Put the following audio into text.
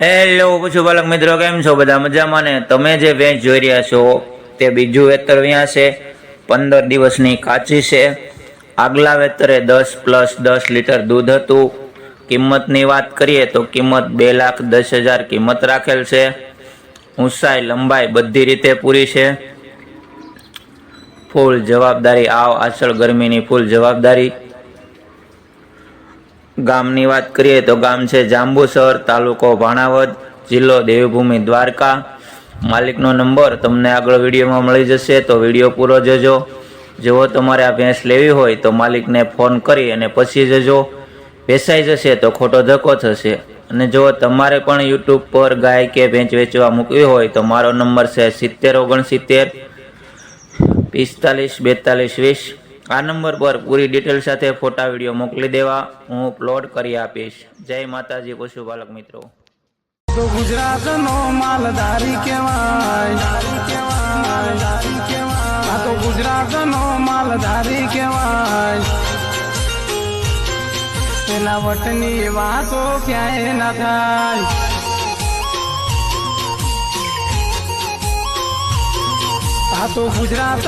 Hello પશુપાલક મિત્રો, કેમ છો? બધા મજામાં ને? તમે જે ભેંસ જોઈ રહ્યા છો તે બીજું વેતર વ્યાં છે, 15 દિવસની કાચી છે। આગલા વેતરે 10+10 લીટર દૂધ હતું। કિંમતની વાત કરીએ તો કિંમત 2,10,000 કિંમત રાખેલ છે। ઊંચાઈ લંબાઈ બધી રીતે પૂરી છે। ફૂલ જવાબદારી, આવ આચળ ગરમીની ફૂલ જવાબદારી। ગામની વાત કરીએ તો ગામ છે જાંબુસર, તાલુકો ભાણાવદ, જિલ્લો દેવભૂમિ દ્વારકા। માલિકનો નંબર તમને આગળ વિડીયોમાં મળી જશે, તો વિડીયો પૂરો જોજો। જો તમારે આ ભેંસ લેવી હોય તો માલિકને ફોન કરી અને પછી જજો। વેચાઈ જશે તો ખોટો ધક્કો થશે। અને જો તમારે પણ યુટ્યુબ પર ગાય કે ભેંસ વેચવા મૂકવી હોય તો મારો નંબર છે 70 69 45 42 20। આ નંબર પર પૂરી ડિટેલ સાથે ફોટા વિડીયો મોકલી દેવા, હું અપલોડ કરી આપીશ। જય માતાજી પશુપાલક મિત્રો। તો ગુજરાતનો માલધારી કહેવાય, આ તો ગુજરાતનો માલધારી કહેવાય। એના વટની વાતો ક્યાંય ના થાય, આ તો ગુજરાત